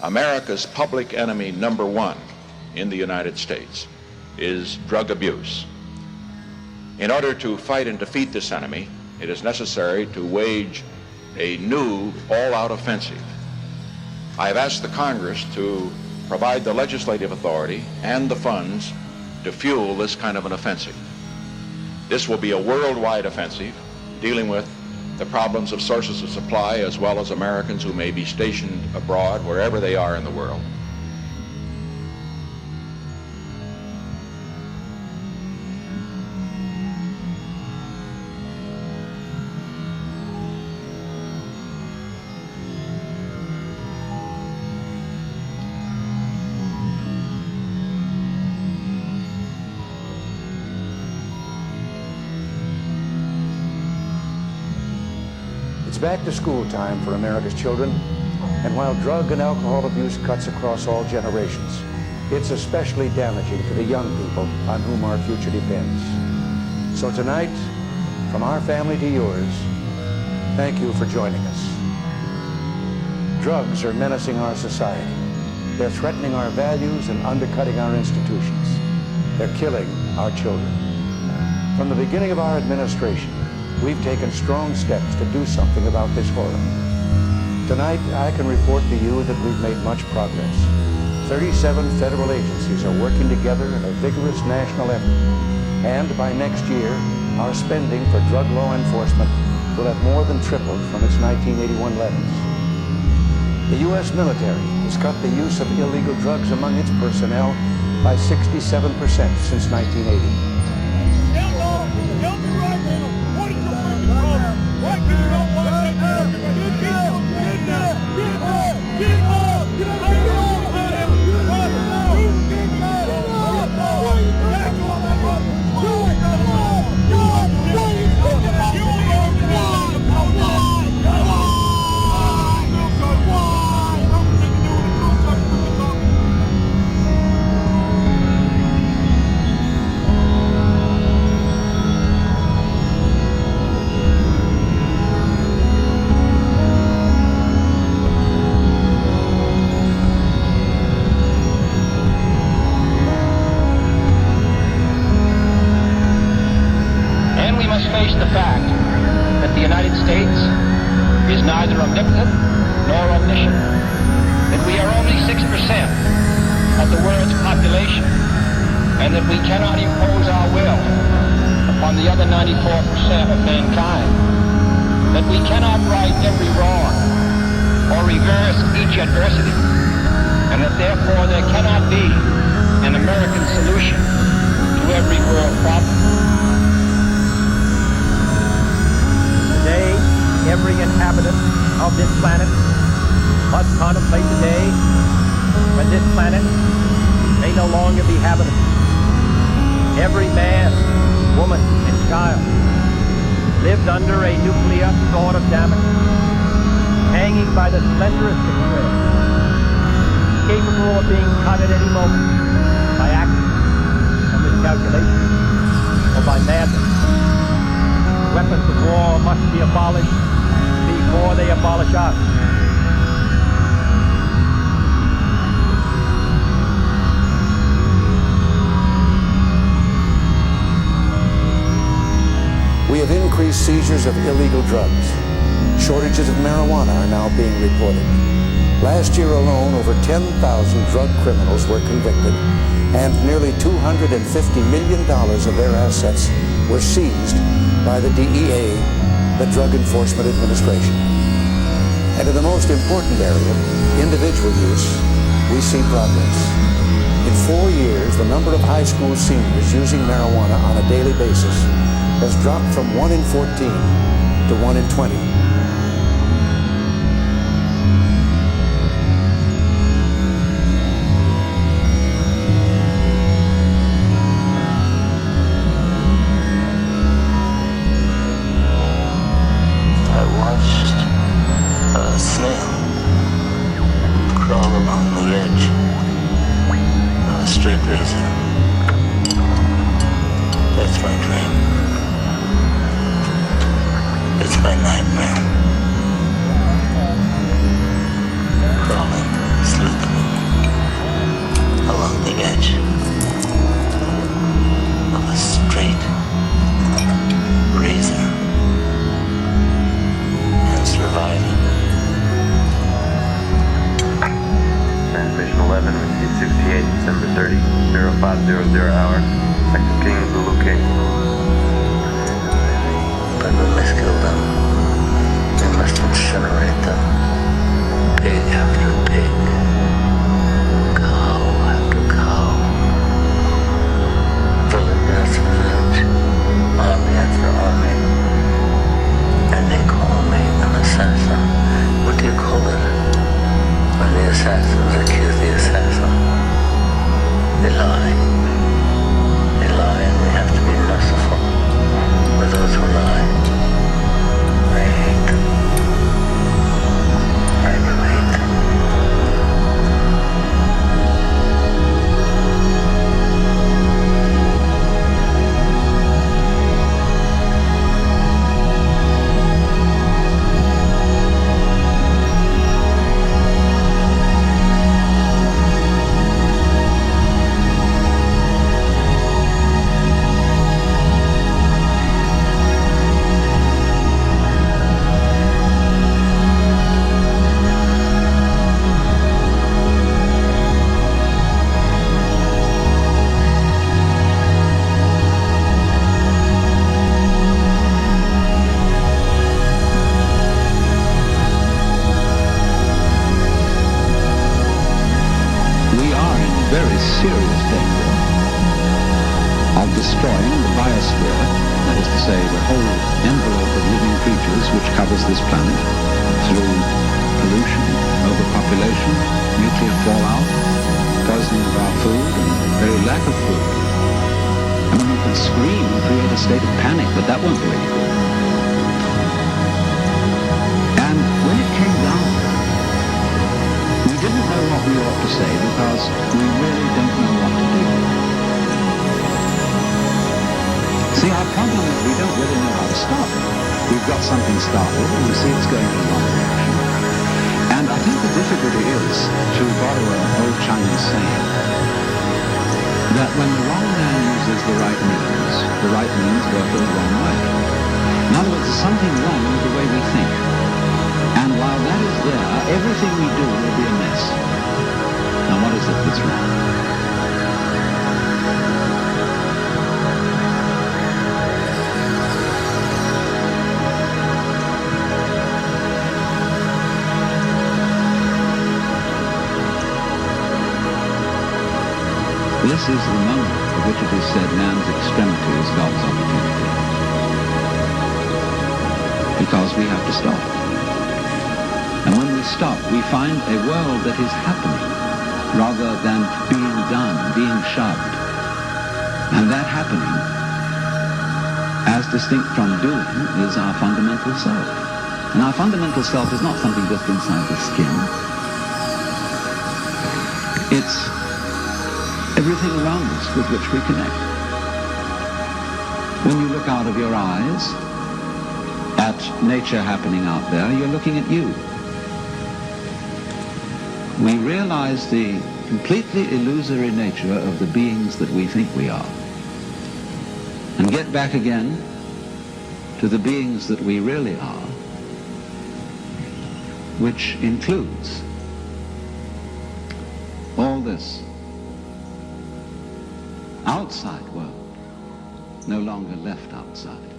America's public enemy number one in the United States is drug abuse. In order to fight and defeat this enemy, it is necessary to wage a new all-out offensive. I have asked the Congress to provide the legislative authority and the funds to fuel this kind of an offensive. This will be a worldwide offensive dealing with the problems of sources of supply as well as Americans who may be stationed abroad wherever they are in the world. It's back to school time for America's children, and while drug and alcohol abuse cuts across all generations, it's especially damaging to the young people on whom our future depends. So tonight, from our family to yours, thank you for joining us. Drugs are menacing our society. They're threatening our values and undercutting our institutions. They're killing our children. From the beginning of our administration, we've taken strong steps to do something about this horror. Tonight, I can report to you that we've made much progress. 37 federal agencies are working together in a vigorous national effort. And by next year, our spending for drug law enforcement will have more than tripled from its 1981 levels. The U.S. military has cut the use of illegal drugs among its personnel by 67% since 1980. Face the fact that the United States is neither omnipotent nor omniscient, that we are only 6% of the world's population, and that we cannot impose our will upon the other 94% of mankind, that we cannot right every wrong or reverse each adversity, and that therefore there cannot be an American solution to every world problem. Today, every inhabitant of this planet must contemplate the day when this planet may no longer be habitable. Every man, woman, and child lives under a nuclear sword of Damocles, hanging by the slenderest of threads, capable of being cut at any moment by accident or miscalculation or by madness. Weapons of war must be abolished before they abolish us. We have increased seizures of illegal drugs. Shortages of marijuana are now being reported. Last year alone, over 10,000 drug criminals were convicted, and nearly $250 million of their assets were seized by the DEA, the Drug Enforcement Administration. And in the most important area, individual use, we see progress. In 4 years, the number of high school seniors using marijuana on a daily basis has dropped from 1 in 14 to 1 in 20. Crawling, sleep. December 30, 0500 hour, Sector King, Zulu King. But we must kill them. We must incinerate them. Pig after pig. Cow after cow. Village after village. Army after army. And they call me an assassin. What do you call it? When the assassins accuse the assassin. They lie. They lie, and we have to be merciful with those who lie. I hate them. I do hate them. Serious danger of destroying the biosphere, that is to say, the whole envelope of living creatures which covers this planet, through pollution, overpopulation, nuclear fallout, poisoning of our food, and very lack of food. I mean, you can scream and create a state of panic, but that won't do any good. And when it came down to it, we didn't know what we ought to say because we really don't know what to do. See, our problem is we don't really know how to stop it. We've got something started and we see it's going in the wrong direction. And I think the difficulty is, to borrow an old Chinese saying, that when the wrong man uses the right means work in the wrong way. In other words, there's something wrong with the way we think. And while that is there, everything we do will be a mess. Now, what is it that's wrong? This is the moment of which it is said man's extremity is God's opportunity. Because we have to stop. And when we stop, we find a world that is happening rather than being done, being shoved. And that happening, as distinct from doing, is our fundamental self. And our fundamental self is not something just inside the skin. It's everything around us with which we connect. When you look out of your eyes at nature happening out there, you're looking at you. We realize the completely illusory nature of the beings that we think we are, and get back again to the beings that we really are, which includes all this outside world, no longer left outside.